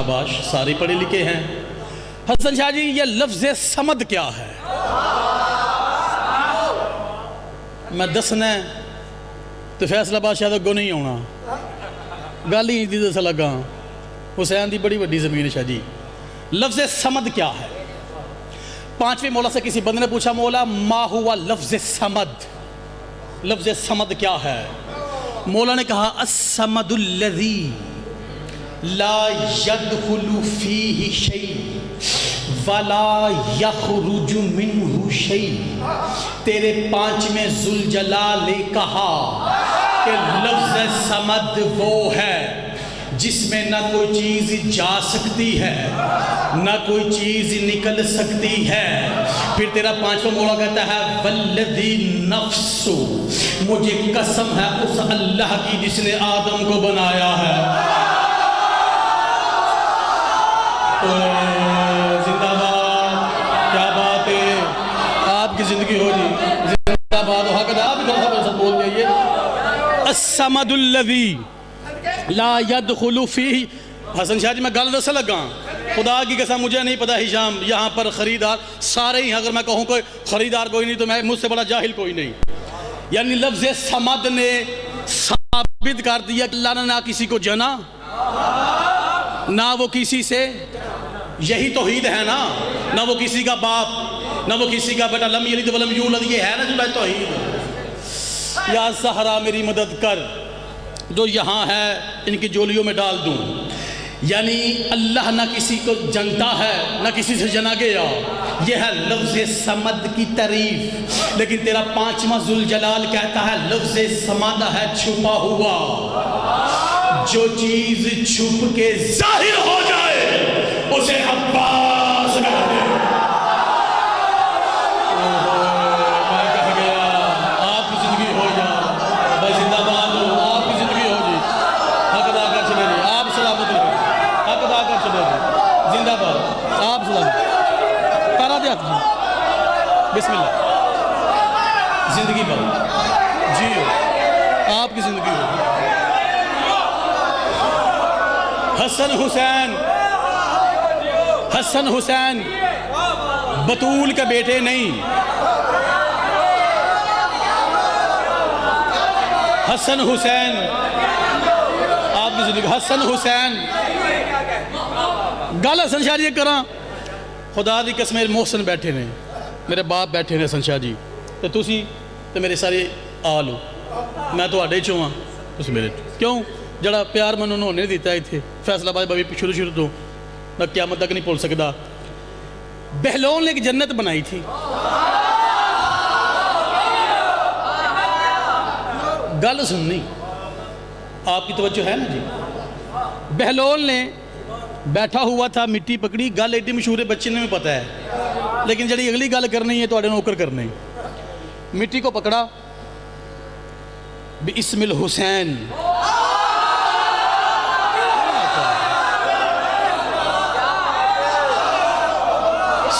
शाबाश, सारे पढ़े लिखे हैं। हसन शाह जी, ये लफ्ज़ समद क्या है? मैं दसना तो फैसलाबाद शायद अगों नहीं आना, गल ही इंज दस लगा। हुसैन की बड़ी वड्डी ज़मीन शाह जी। लफ्ज़ समद क्या है? पांचवें मौला से किसी बंदे ने पूछा, मौला मा हुआ लफ्ज़ समद, लफ्ज़ समद क्या है? मौला ने कहा, अस्समदुल्लज़ी ला यदखुलु फीहि शै वला यखरुजु मिन्हु शै। तेरे पांचवें जुलजलाल ने कहा कि लफ्ज़ समद वो है जिसमें ना कोई चीज़ जा सकती है ना कोई चीज़ निकल सकती है। फिर तेरा पांचवा मौला कहता है, वल्लज़ी नफ्सु, मुझे कसम है उस अल्लाह की जिसने आदम को बनाया है। जिंदाबाद, क्या बात है, आपकी जिंदगी हो जी, जिंदाबाद हो। हक आप भी बोल जाइए, अस्समदुल्लज़ी ला यदखुलु फीहि। हसन शाह जी, मैं गल दस लगा, खुदा की कसम मुझे नहीं पता हिशाम, यहाँ पर ख़रीदार सारे ही, अगर मैं कहूँ कोई ख़रीदार कोई नहीं तो मैं मुझसे बड़ा जाहिल कोई नहीं। यानी लफ्ज़ समद ने साबित कर दिया कि अल्लाह ने ना किसी को जना ना वो किसी से, यही तौहीद है ना, ना वो किसी का बाप ना वो किसी का बेटा, लम यलिद वलम यूलद, ये है ना जो तौहीद। या सहरा मेरी मदद कर, जो यहाँ है इनकी जोलियों में डाल दूँ। यानी अल्लाह ना किसी को जनता है ना किसी से जना गया, यह है लफ्ज़ समद की तारीफ। लेकिन तेरा पांचवा जुलजलाल कहता है लफ्ज़ समद है छुपा हुआ, जो चीज़ छुप के जाहिर हो जाए उसे अब्बास कहते हैं। आपकी जिंदगी हो जाए भाई, जिंदाबाद हो, आपकी जिंदगी हो जी, हक अदा कर चले जी, आप सलामत रहे, हक अदा कर चले जी, जिंदाबाद, आप सलामत। पैरा दे हाथ जी, बिस्मिल्लाह, जिंदगी भर जी हो, आपकी जिंदगी हो। हसन हुसैन, हसन हुसैन बतूल के बेटे नहीं, हसन हुसैन आपकी जिंदगी। हसन हुसैन गल हसन शाह जी करा, खुदा दी कसम, मोहसन बैठे ने, मेरे बाप बैठे ने हसन शाह जी, तो तुसी तो मेरे सारे आल हो, मैं तुहाडे चों हाँ, तुसी मेरे क्यों? जड़ा प्यार मैनूं उन्होंने दिता इत्थे फैसलाबाद भाई शुरू शुरू तो मैं क़यामत तक नहीं भुल सकता। बहलोन ने एक जन्नत बनाई थी, गल सुननी, आपकी तवज्जो है ना जी। बहलोल ने बैठा हुआ था, मिट्टी पकड़ी, गल एडी मशहूर है बच्चे ने भी पता है, लेकिन जी अगली गल करनी है तो नौकर करने। मिट्टी को पकड़ा, बिस्मिल हुसैन,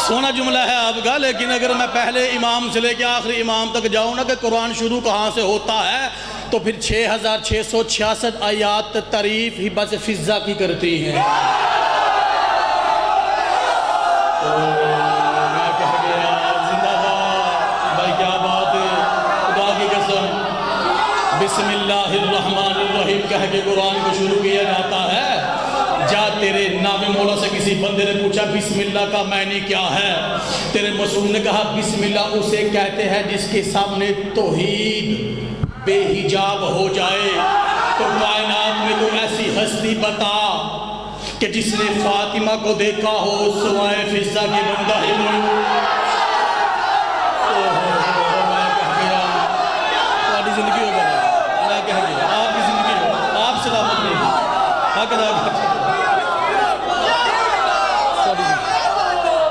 सोना जुमला है आपका, लेकिन अगर मैं पहले इमाम से लेकर आखिरी इमाम तक जाऊँ ना कि कुरान शुरू कहाँ से होता है, तो फिर 6666 आयात तारीफ ही बस फिजा की करती हैं। मैं कह गया जिंदाबाद भाई, क्या बात है, खुदा की कसम, बिस्मिल्लाहिर्रहमानिर्रहीम कह के कुरान को शुरू किया जाता है। जा तेरे नाम मौला से किसी बंदे ने पूछा बिस्मिल्लाह का मायने क्या है, तेरे मसूम ने कहा बिस्मिल्लाह उसे कहते हैं जिसके सामने तौहीद बेहिजाब हो जाए। तो कायनात में कोई ऐसी हस्ती बता कि जिसने फातिमा को देखा हो, सुवाए फिजा की बंदा ही जिंदगी हो गया, मैं कह गया आपकी जिंदगी हो, आप सलामत नहीं, हक अदा कर,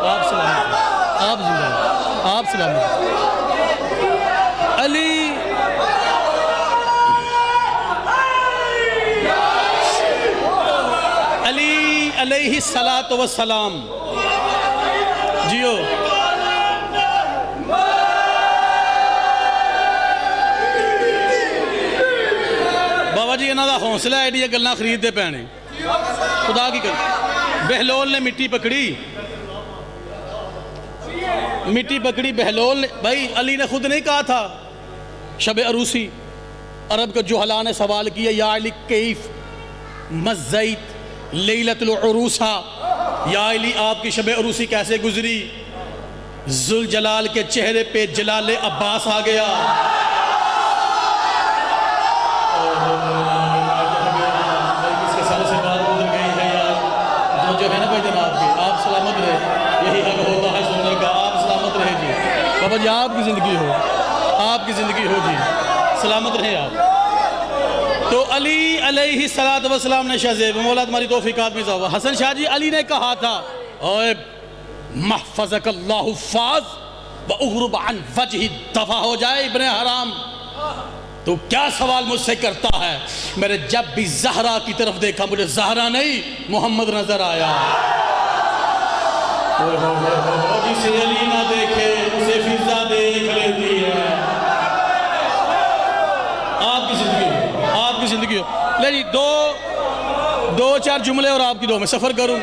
आप सलामत, आप जिंदा, आप सलामत। अली अली अलैहि सलातो व सलाम जियो। बाबा जी इन्हों का हौसला एडिया गल्लां खरीदते पैने, खुदा की गल बहलोल ने मिट्टी पकड़ी, मिट्टी पकड़ी बहलोल ने। भाई अली ने खुद नहीं कहा था शब अरूसी, अरब के जुहला ने सवाल किया, या अली कैफ मज़्ज़ैत लैलतुल उरूसा, या अली आपकी शब अरूसी कैसे गुजरी? जुल जलाल के चेहरे पे जलाल अब्बास आ गया। किसके सालों से बात गुजर गई है यार, जो है ना भाई जनाब की, आप सलामत रहे, यही हक होता है सुनने का। आप सलामत रहे जी बाबा जी, आपकी ज़िंदगी हो, आपकी ज़िंदगी हो जी, सलामत रहे आप। तो अली अलैहि सलात व सलाम ने शहज़ेब मौला तुम्हारी तौफीकात में जाओ। हसन शाह जी अली ने कहा था, ओए महफ़ज़कल्लाहु फ़ाज़ व उग़रुब अन वजही, दफ़ा हो जाए इब्ने हराम। तो क्या सवाल मुझसे करता है? मैंने जब भी ज़हरा की तरफ देखा, मुझे ज़हरा नहीं मोहम्मद नजर आया। जिसे अली ना देखे उसे फिजा देख लेती है। आपकी जिंदगी, आपकी जिंदगी हो। ले जी दो चार जुमले और आपकी दो मैं सफ़र करूं,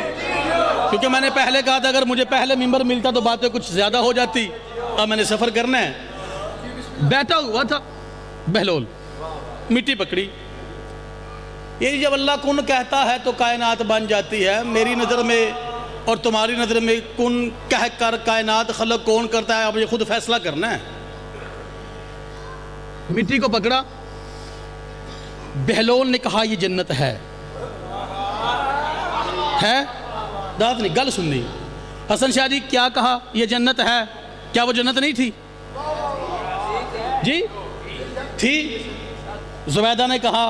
क्योंकि मैंने पहले कहा था अगर मुझे पहले मिंबर मिलता तो बातें कुछ ज़्यादा हो जाती। अब मैंने सफ़र करना है। बैठा हुआ था बहलोल, मिट्टी पकड़ी। ये जब अल्लाह कुन कहता है तो कायनात बन जाती है। मेरी नज़र में और तुम्हारी नज़र में कुन कह कर कायनात खलक कौन करता है, अब ये खुद फैसला करना है। मिट्टी को पकड़ा, बहलोल ने कहा ये जन्नत है दाद नहीं, गल सुननी। हसन शाह जी क्या कहा? ये जन्नत है। क्या वो जन्नत नहीं थी जी? थी। जुबैदा ने कहा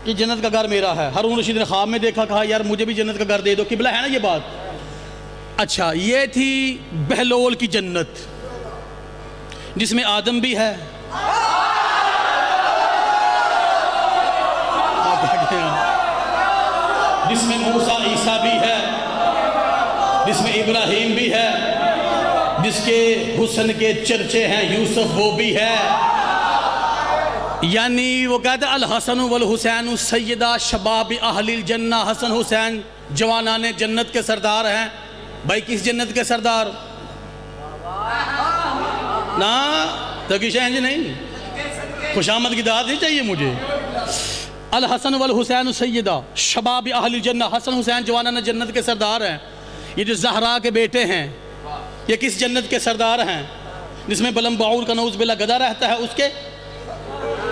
कि जन्नत का घर मेरा है। हारून रशीद ने ख्वाब में देखा, कहा यार मुझे भी जन्नत का घर दे दो। किबला है ना ये बात। अच्छा, ये थी बहलोल की जन्नत, जिसमें आदम भी है, जिसमें मूसा ईसा भी है, जिसमें इब्राहीम भी है, जिसके हुस्न के चर्चे हैं, यूसुफ वो भी है। यानी वो कहते अल हसन वल हुसैन सैयदा शबाब अहलिल जन्ना। हसन हुसैन जवानाने जन्नत के सरदार हैं। भाई किस जन्नत के सरदार? ना तकीशहंज नहीं, खुशामद की दाद नहीं चाहिए मुझे। अल हसन वल हुसैन सैयदा शबाब अहलिल जन्ना। हसन हुसैन जवानाने जन्नत के सरदार हैं। ये जो ज़हरा के बेटे हैं, ये किस जन्नत के सरदार हैं? जिसमें बलम बाउर का नौज़ बिल्ला गधा रहता है उसके,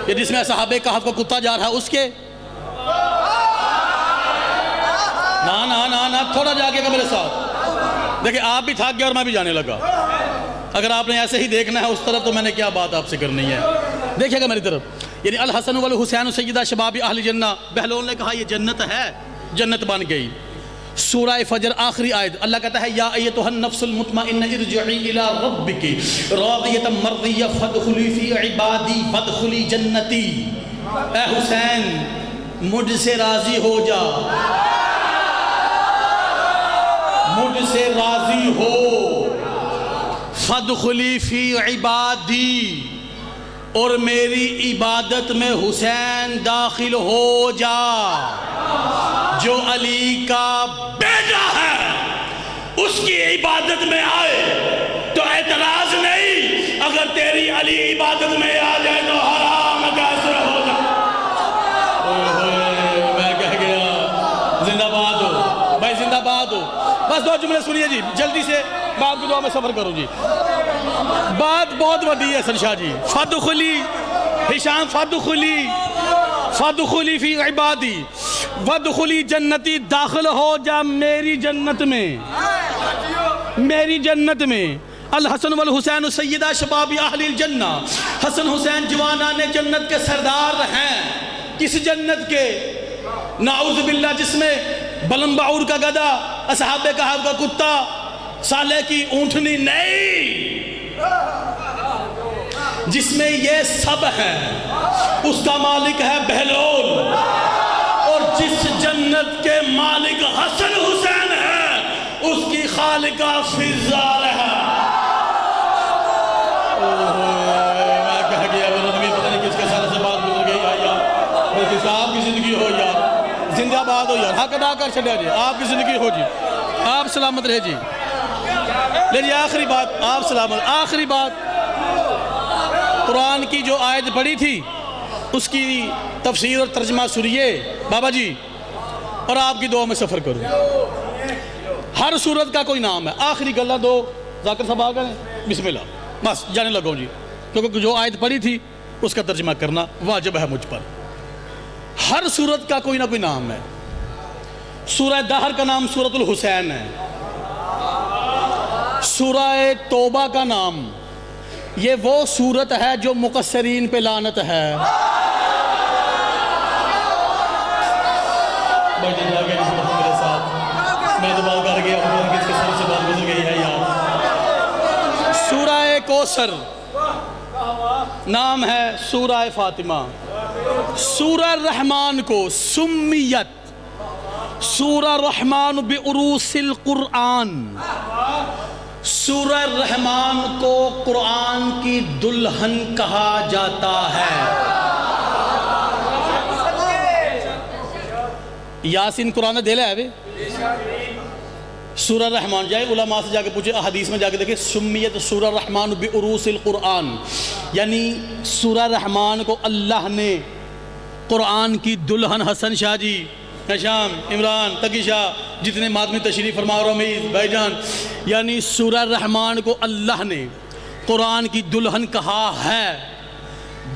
ये जिसमें सहाबे कहफ का कुत्ता जा रहा है उसके? ना ना ना ना, थोड़ा जाके का मेरे साथ देखिए, आप भी थक गए और मैं भी जाने लगा। अगर आपने ऐसे ही देखना है उस तरफ तो मैंने क्या बात आपसे करनी है। देखिएगा मेरी तरफ। यानी अल हसन वल हुसैन सैयदा शबाब अहल जन्ना। बहलोल ने कहा ये जन्नत है, जन्नत बन गई। सूरह फजर आखिरी आयत, अल्लाह कहता है या अय्युहन नफ्सुल मुतमइन्ना इरजिई इला रब्बिकी रादियतम मर्दिया फदखुली फी इबादी वदखुली जन्नती। ए हुसैन मुझसे राजी हो जा, मुझसे राजी हो। फदखुली फी इबादी, और मेरी इबादत में हुसैन दाखिल हो जा। जो अली का बेटा है उसकी इबादत में आए तो एतराज नहीं, अगर तेरी अली इबादत में आ जाए तो हराम कैसे हो जाए। मैं कह गया जिंदाबाद हो भाई, जिंदाबाद हो। बस दो जुमले सुनिए जी जल्दी से, बाप की दुआ में सफर करो जी। बात बहुत बड़ी है संशाह जी। फदखुली हिशाम फदखुली फदखुली फी इबादी वदखुली जन्नती, दाखिल हो जा मेरी जन्नत में, मेरी जन्नत में। अल हसन वल हुसैन सैयदा शबाब अहलिल जन्ना। हसन हुसैन जवानाने जन्नत के सरदार हैं। किस जन्नत के? नाउज़ बिल्लाह, जिसमें बलम बाउर का गधा, असहाबे कहफ का कुत्ता, साले की ऊँटनी नहीं, जिसमें ये सब है। उसका मालिक है बहलोल, और जिस जन्नत के मालिक हसन हुसैन है उसकी खालिका फिज़ार है। मैं कह गया पता नहीं किसके साथ से बात गुजर गई यार। आपकी जिंदगी हो यार, जिंदाबाद हो हो यार, हक अदा कर छड़िया जी, आपकी ज़िंदगी हो जी, आप सलामत रहे जी। ले जी आखिरी बात, आप सलामत। आखिरी बात, कुरान की जो आयत पढ़ी थी उसकी तफसीर और तर्जमा सुनिए बाबा जी, और आपकी दुआ में सफ़र करूँ। हर सूरत का कोई नाम है। आखिरी गल्ला दो जाकिर साहब आ गए, बिस्मिल्लाह, बस जाने लगो जी, क्योंकि जो आयत पढ़ी थी उसका तर्जमा करना वाजिब है मुझ पर। हर सूरत का कोई ना कोई नाम है। सूरह दहर का नाम सूरतुल हुसैन है, सूरह तौबा का नाम, ये वो सूरत है जो मुकस्सरीन पे लानत है। मेरे साथ मैं तो बात कर गया, किसके सर से बात गुजर गई है यार। सूरह कौसर नाम है सूरह फातिमा। सूरह रहमान को सुम्मियत सूरह रहमान बिउरूसिल कुरान, सूरह रहमान को कुरान की दुल्हन कहा जाता है। यासीन कुरान दे है वे सूरह रहमान, जाए उलमा से जाके पूछे, हदीस में जाके देखे, सुम्मियत सूरह रहमान बिउरूसिल कुरान, यानी सूरह रहमान को अल्लाह ने कुरान की दुल्हन, हसन शाह जी, नशाम, इमरान, तकी शाह, जितने मातमी तशरीफ़ फरमा, रमीज़ भाईजान, यानी सूरह रहमान को अल्लाह ने कुरान की दुल्हन कहा है।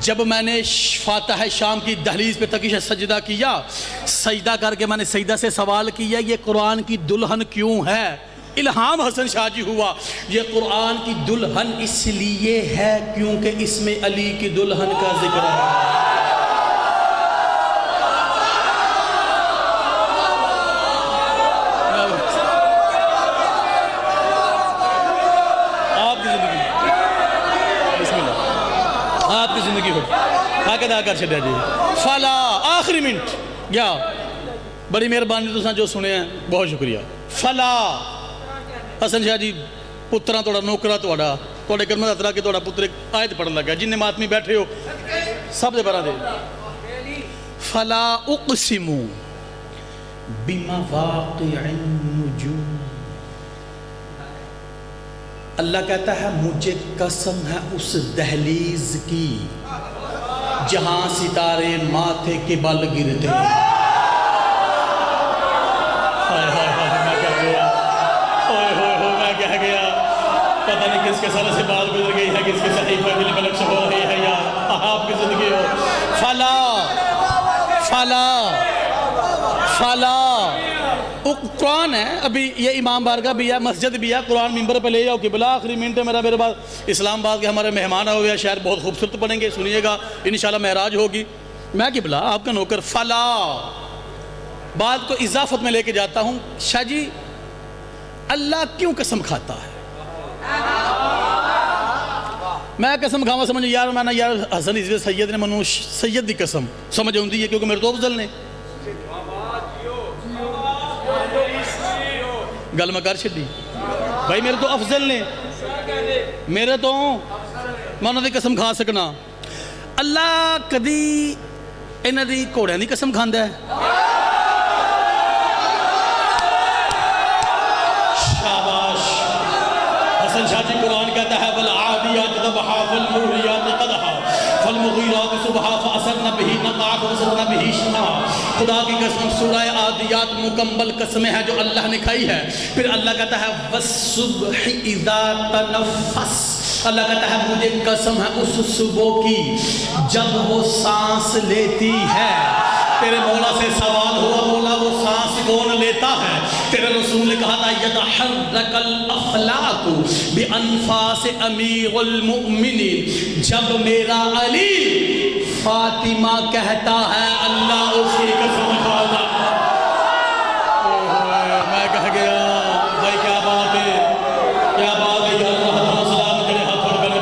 जब मैंने फातिहा शाम की दहलीज पे तकी शाह सजदा किया, सजदा करके मैंने सजदा से सवाल किया ये कुरान की दुल्हन क्यों है। इल्हाम हसन शाह जी हुआ, ये कुरान की दुल्हन इसलिए है क्योंकि इसमें अली की दुल्हन का जिक्र है। आपकी ज़िंदगी हो हक अदा कर छड़िया जी। फला आखिरी मिनट क्या, बड़ी मेहरबानी तुसां जो सुने हैं, बहुत शुक्रिया। फला हसन शाह जी पुत्रा थोड़ा नौकरा थोड़ा थोड़े कर्म हथ रख के थोड़ा पुत्र एक आयत पढ़न लगा, जिन्ने मातमी बैठे हो सब दे बरा दे। फला उक़सिमु बिमवाक़िअन नुजूम, अल्लाह कहता है मुझे कसम है उस दहलीज की जहां सितारे माथे के बल गिरते हैं। मैं कह गया, मैं कह गया, पता नहीं किसके सर से बात गुजर गई है, किसके सही पर बलक्ष हो रही है यार, आपकी जिंदगी हो। फला फला फला कुरान है, अभी ये इमाम बारगाह भी है, मस्जिद भी है, कुरान मिंबर पे ले जाओ कि बिला आखिरी मिनट है मेरे पास। इस्लामाबाद के हमारे मेहमान आए हुए हैं, शायद बहुत खूबसूरत पढ़ेंगे, सुनिएगा इंशाल्लाह महराज होगी। मैं कि बिला आपका नौकर। फला बात को इजाफत में लेके जाता हूँ, शाह जी अल्लाह क्यों कसम खाता है? मैं कसम खावा समझ यार, मैं ना यार हसन इज़ सैयद ने मनु सैयद की कसम समझ आती है, क्योंकि मेरे तो अफजल ने गल मैं कर छी भाई, मेरे तो अफजल ने, मेरे तो मैं उन्होंने कसम खा सकना। अल्लाह कदी इन्हां दी घोड़ियां दी कसम खांदा है? शाबाश हसन शाह जी, कुरान कहता है वल आदियात दबहा वल मुरियात कदहा वल मुगीरात सुबहा फअसरन बिही नक़ा फअसरन बिही शमा। खुदा की कसम सूरह आदियात मुकम्मल कसमें हैं जो अल्लाह ने खाई है। फिर अल्लाह कहता है वस्सुबहि इज़ा तनफ़्फ़स, अल्लाह कहता है मुझे कसम है उस सुबह की जब वो सांस लेती है। तेरे मौला से सवाल हुआ, मौला वो सांस कौन लेता है? तेरे रसूल ने कहा था यतहर्रकल अफ़लाकु बिअनफ़ास अमीरुल मुमिनीन, जब मेरा अली फातिमा कहता है अल्लाह उसकी कसम खाता। मैं कह गया भाई क्या बात है, क्या बात है यार, सलाम तेरे हाथ पकड़ कर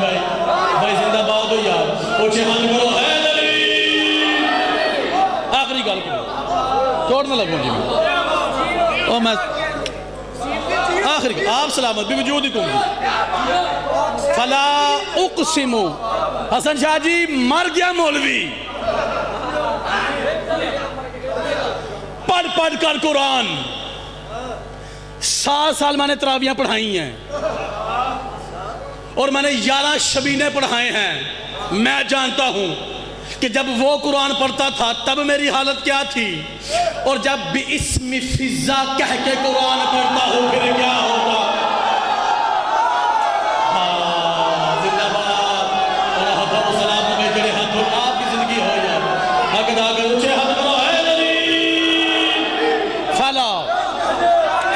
भाई जिंदाबाद हो यार, ऊंचे हाथ करो है आखिरी गल तोड़ने लगूँ जी मैं, और मैं आखिरी आप सलामत भी वजूद ही कहूँगी। फला उक़सिमु, हसन शाह जी मर गया मौलवी, पढ़ पढ़ कर कुरान 7 साल मैंने तरावियां पढ़ाई हैं और मैंने 11 शबीने पढ़ाए हैं। मैं जानता हूं कि जब वो कुरान पढ़ता था तब मेरी हालत क्या थी, और जब भी इसमें फिजा कह के कुरान पढ़ता हूं फिर क्या होगा। आपकी जिंदगी हो जाए फला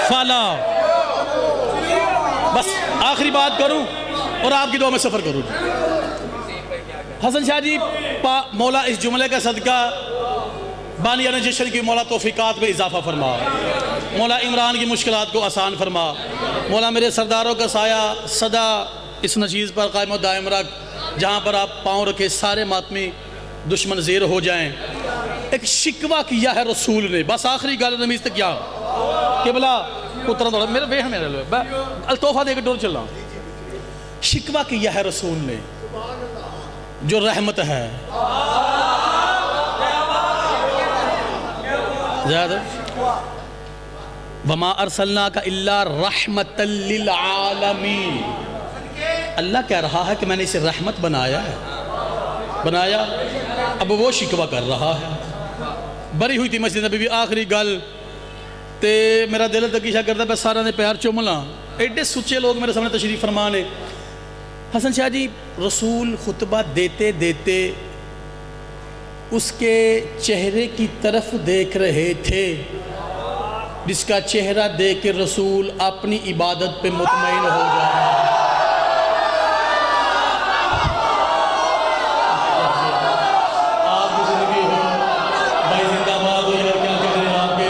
फला। बस आखिरी बात करूं और आपकी दुआ में सफर करूं। हसन शाह जी मौला इस जुमले का सदका बानियान जश्न की मौला तौफीकात में इजाफा फरमा, मौला इमरान की मुश्किलात को आसान फरमा, मौला मेरे सरदारों का साया सदा इस नशीज़ पर कायम दायम रख, जहाँ पर आप पाँव रखे सारे मातमी दुश्मन ज़ेर हो जाएं। एक शिकवा किया है रसूल ने, बस आखिरी गल नमीज तक क्या कि भला पुत्र थोड़ा मेरे वेह मेरे लो तोहफा दे के डोर चल रहा। शिकवा किया है रसूल ने जो रहमत है, वमा अरसलना का इल्ला रहमतल लिल आलमीन। अल्लाह कह रहा है कि मैंने इसे रहमत बनाया है, बनाया। अब वो शिकवा कर रहा है। बरी हुई थी मस्जिद नबी, आखिरी गल ते मेरा दिल तकीशा करता मैं सारा ने पैर चुम ला। एडे सुच्चे लोग मेरे सामने तशरीफ फरमा ने। हसन शाह जी रसूल खुतबा देते देते उसके चेहरे की तरफ देख रहे थे, जिसका चेहरा देख के रसूल अपनी इबादत पे मुतमईन हो जाए। आपकी जिंदगी हो भाई, जिंदाबाद हो यार, क्या कह रहे हैं आपके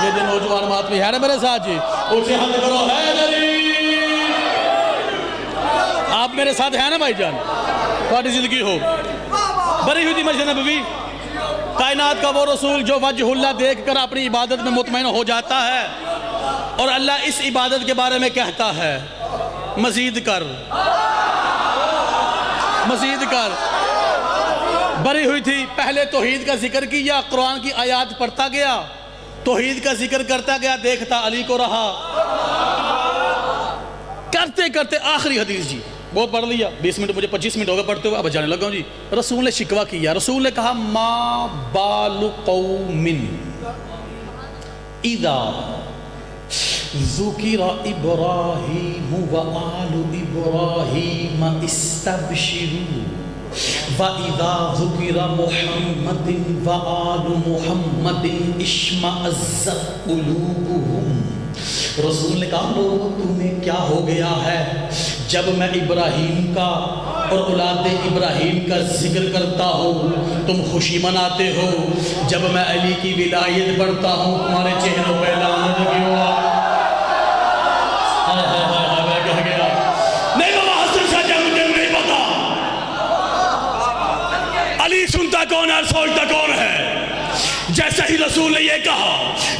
ये जो नौजवान मातमी है ना मेरे साथ जी, उसे हद करो हैदरी। आप मेरे साथ हैं ना भाईजान, तुम्हारी जिंदगी हो। बरी हुई थी मस्जिद नबवी, कायनात का वो रसूल जो वजहुल्लाह देख कर अपनी इबादत में मुतमईन हो जाता है, और अल्लाह इस इबादत के बारे में कहता है मजीद कर, मजीद कर। बरी हुई थी, पहले तौहीद का जिक्र किया, कुरान की आयत पढ़ता गया, तौहीद का जिक्र करता गया, देखता अली को रहा। करते करते आखिरी हदीस जी, बहुत पढ़ लिया, 20 मिनट मुझे 25 मिनट हो गए पढ़ते हुए, अब जाने लगा हूँ जी। रसूल ने शिकवा किया, रसूल ने कहा मा बालु कौमिन इदा ज़ुकिरा इब्राहीम व आलु इब्राहीम इस्तबशिरू व इदा ज़ुकिरा मुहम्मदिन व आलु मुहम्मदिन इश्मअज़्ज़त क़ुलूबुहुम। रसूल ने कहा लोगों तुम्हें क्या हो गया है, जब मैं इब्राहीम का और औलाद इब्राहीम का जिक्र करता हूँ तुम खुशी मनाते हो, जब मैं अली की विलायत पढ़ता हूँ तुम्हारे चेहरों पर लानत लगी हुआ। मैं कह गया नहीं बाबा हसन शाह जी, मुझे नहीं पता अली सुनता कौन है, सोचता कौन है। जैसे ही रसूल ने यह कहा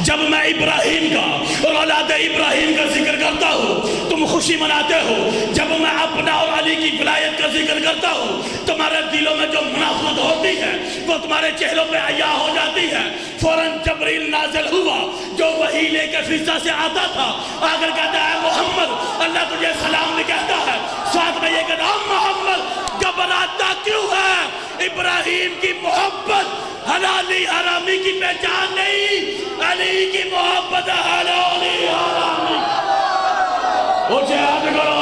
जब मैं इब्राहीम का और औलाद इब्राहीम का जिक्र करता हूँ तुम खुशी मनाते हो, जब मैं अपना और अली की विलायत का जिक्र करता हूँ तुम्हारे दिलों में जो मुनाफत होती है वो तुम्हारे चेहरों पे अया हो जाती है। फौरन जबरील नाजिल हुआ जो वही लेकर फिजा से आता था, आकर कहता है मोहम्मद अल्लाह तुझे सलाम भी कहता है, साथ में ये कहता मोहम्मद घबराता क्यों है, इब्राहीम की मोहब्बत हलाली हरामी की पहचान नहीं, अली की मोहब्बत हलाली हरामी। उसे याद करो